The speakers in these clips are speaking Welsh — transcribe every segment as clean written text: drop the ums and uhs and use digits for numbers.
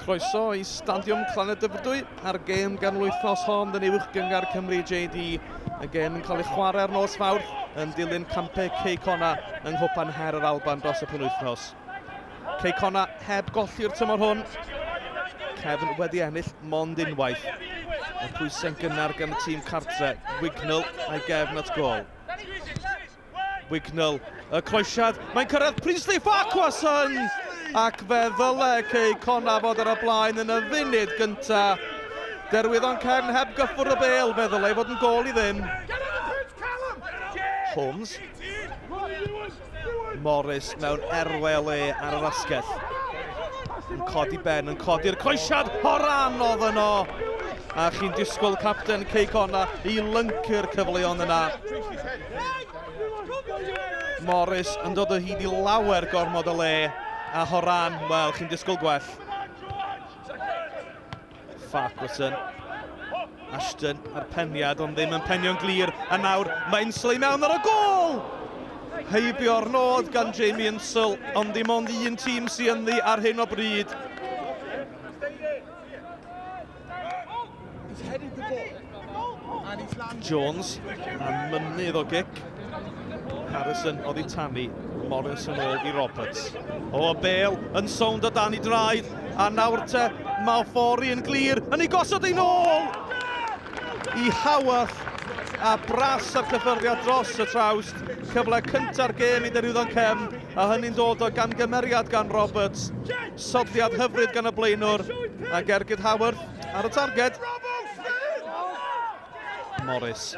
Croeso i Stadiwm Llanydybrdwy ar gêm gan wythnos hon yn uwch gyngor Cymru JD. Y gêm yn cael ei chwarae'r nos Fawrth yn dilyn campau Cei Connah yng Nghwpan Her yr Alban dros y penwythnos. Cei Connah heb golli'r tymor hwn. Cefn wedi ennill mond unwaith. Y pwysau'n gynnar gan y tîm cartre. Wignall a'i gefn at gol. Wignall, y croesiad, mae'n cyrraedd Priestley Farquharson! Ac fe ddyle Cei Connah fod ar y blaen yn y funud gynta. Derwyddon Cefn heb gyffwrdd y bêl, fe ddyle fod yn gol i ddim. Holmes. Morris mewn erwe le ar yr asgell. Yn codi ben, yn codi'r croesiad, Horan oedd yno. A chi'n disgwyl capten Cei Connah i lyncu'r cyfleon yna. Morris yn dod o hyd i lawer gormod o le. A Horan, wel, chi'n disgwyl gwell. Farquharson. Ashton ar peniad, ond ddim yn penio'n glir. A nawr, mae'n slei mewn ar y gol! Heibio'r nod gan Jamie Insel, ond dim ond un tîm sy'n ynddi ar hyn o bryd. Jones, a mynydd o gic. Harrison oedd i tannu, Morris yn ôl i Roberts. O, Bale yn sownd o dan i draed, a nawr te, Malfori yn glir, yn ei gosod ei nôl! I Haworth, a bras ar cyffyrddiad dros y trawst. Cyfle cynta'r gêm i Derwyddon Cefn, a hynny'n dod o gamgymeriad gan Roberts. Soddiad hyfryd gan y blaenwr, a Gergyd Haworth ar y targed. Morris.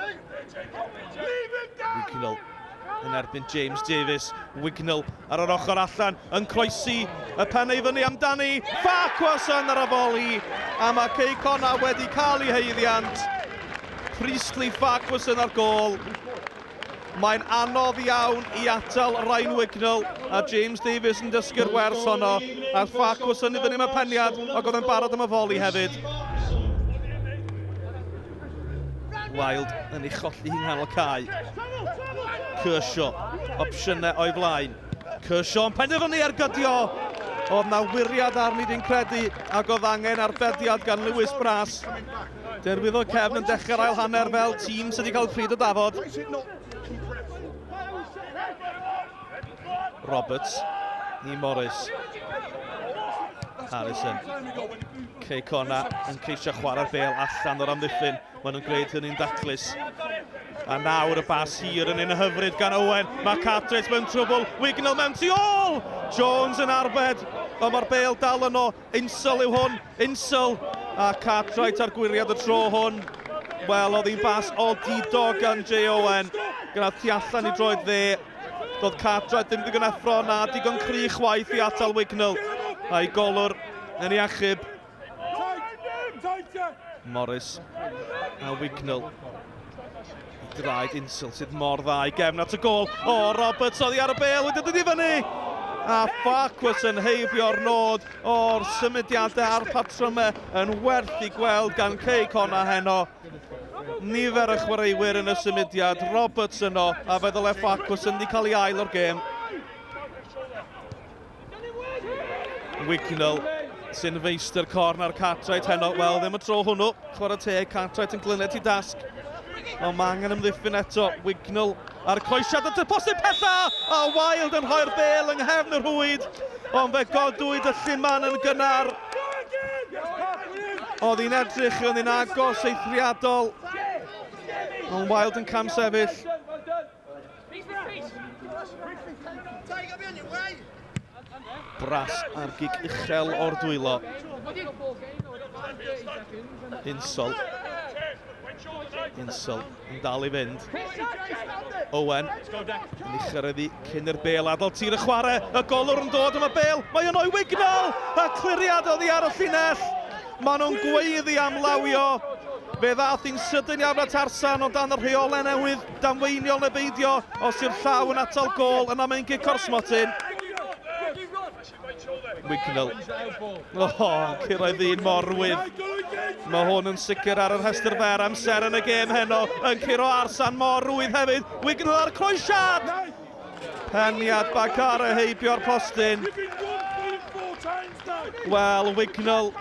Wignall yn erbyn James Davies. Wignall ar yr ochr allan yn croesi y pen ei fyny amdani. Farquharson ar y foli, a mae Cei Connah wedi cael ei heiddiant. Priestley Farquharson ar gol. Mae'n anodd iawn i atal Ryan Wignall, a James Davies yn dysgu'r wers honno. A Farquharson i fyny mewn peniad, ac oedd yn barod am y foli hefyd. Wild yn ei cholli hi'n nghanol cae. Kershaw, opsiynau o'i flaen. Kershaw yn penderfynu ar gydio. Oedd na wiriad arni di'n credu, ac oedd angen arbediad gan Lewis Bras. Derwyddon Cefn yn dechrau'r ail hanner fel tîm sydd wedi cael pryd o dafod. Roberts i Morris. Harrison. Cei Connah yn ceisio chwarae'r bêl allan o'r amddiffyn. Maen nhw'n gwneud hynny'n daclus. A nawr y bas hir yn un hyfryd gan Owen. Mae Cartwright mewn trwbl. Wignall mewn tu ôl! Jones yn arbed. Ond mae'r bêl dal yno. Insel yw hwn. Insel. A Cartwright ar gwiriad y tro hwn. Wel, oedd hi'n bas odido gan J. Owen. Gyda tu allan i droed dde. Doedd Cartwright ddim digon effro na digon cry chwaith i atal Wignall. A'i golwr yn ei achub. Morris a Wignall. I draed Insel sydd mor dda i gefn at y gol. O, Roberts oedd i ar y bêl, wedi dod i fyny. A Farquharson heibio'r nod o'r symudiadau a'r patrymau yn werth i gweld gan Cei Connah heno. Nifer y chwaraewyr yn y symudiad, Roberts yno, a fe ddyle Farquharson wedi cael ei ail o'r gêm. Wignall sy'n feistr corn ar Cartwright heno. Wel, ddim y tro hwnnw. Chwarae teg, Cartwright yn glyned i dasg. Ond mae angen ymddiffyn eto. Wignall ar y coesiad at y posib pethau. A Wild yn rhoi'r bêl yng nghefn y rhwyd. Ond fe godwyd y llunman yn gynnar. Oedd hi'n edrych yn un agos eithriadol. Ond Wild yn cam sefyll. Bras ar gig uchel o'r dwylo. Insel yn dal i fynd. Owen yn ei chyrraeddu cyn i'r bêl adael tir y chwarae. Y golwr yn dod am y bêl. Mae yn o'i Wignall. A cliriad oddi ar y llinell. Maen nhw'n gweiddi am lawio. Fe ddath hi'n sydyn iawn at Arsan o dan y rheolau newydd. Damweiniol neu beidio. Os yw'r llaw yn atal gol, yna mae'n gig corsmotyn. Wignall. Cyrraedd un mor wydd. Mae hwn yn sicr ar yr rhestr fer amser yn y gêm heno. Yn curo Arsan mor rwydd hefyd. Wignall ar croesiad! Peniad Bakar heibio'r postyn. Wel, Wignall,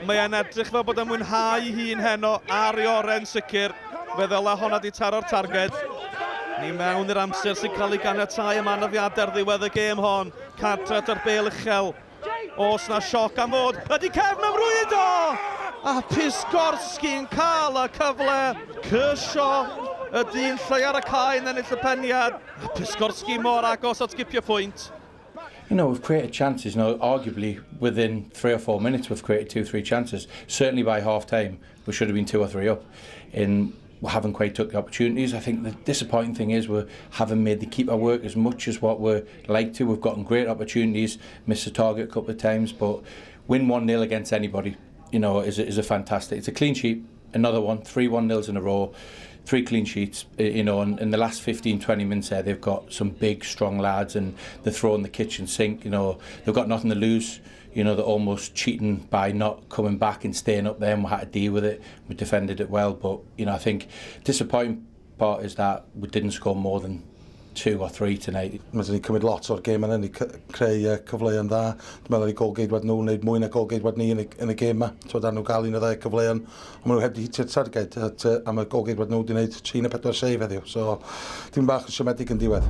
mae e'n edrych fel bod e'n mwynhau hun heno ar ei oren sicr. Fe ddela honna di taro'r targed. Ni mewn i'r amser sy'n cael ei ganiatáu am anafiadau ar ddiwedd y gêm hon. Cadret o'r bêl uchel. Os na sioc am fod, ydy Cefn am rwydo! A Pisgorski'n cael y cyfle. Kershaw ydy'n llai ar y cae yn ennill y peniad. A Pisgorski mor agos at gipio pwynt. You know, we've created chances. You know, arguably within 3 or 4 minutes we've created 2-3 chances. Certainly by half time we should have been 2 or 3 up. We haven't quite took the opportunities. I think the disappointing thing is we haven't made the keeper work as much as what we're like to. We've gotten great opportunities, missed the target a couple of times, but win 1-0 against anybody, you know, is a fantastic. It's a clean sheet, another one, 3 1-0s in a row. 3 clean sheets, you know, and in the last 15-20 minutes there, they've got some big, strong lads and they're throwing the kitchen sink, you know, they've got nothing to lose. You know, they're almost cheating by not coming back and staying up there, and we had to deal with it. We defended it well, but, you know, I think disappointing part is that we didn't score more than 2 or 3 tonight. Mae'n ni cymryd lot o'r gêm yna, ni creu cyfleoedd dda. Dwi'n meddwl i golgeidwad nhw wneud mwy na golgeidwad ni yn y gêm yma. Dan nhw gael un o 2 cyfleoedd, ond maen nhw heb di hitio'r targed am y golgeidwad nhw wedi wneud 3 na 4 save heddiw. So, dim bach yn siomedig yn diwedd.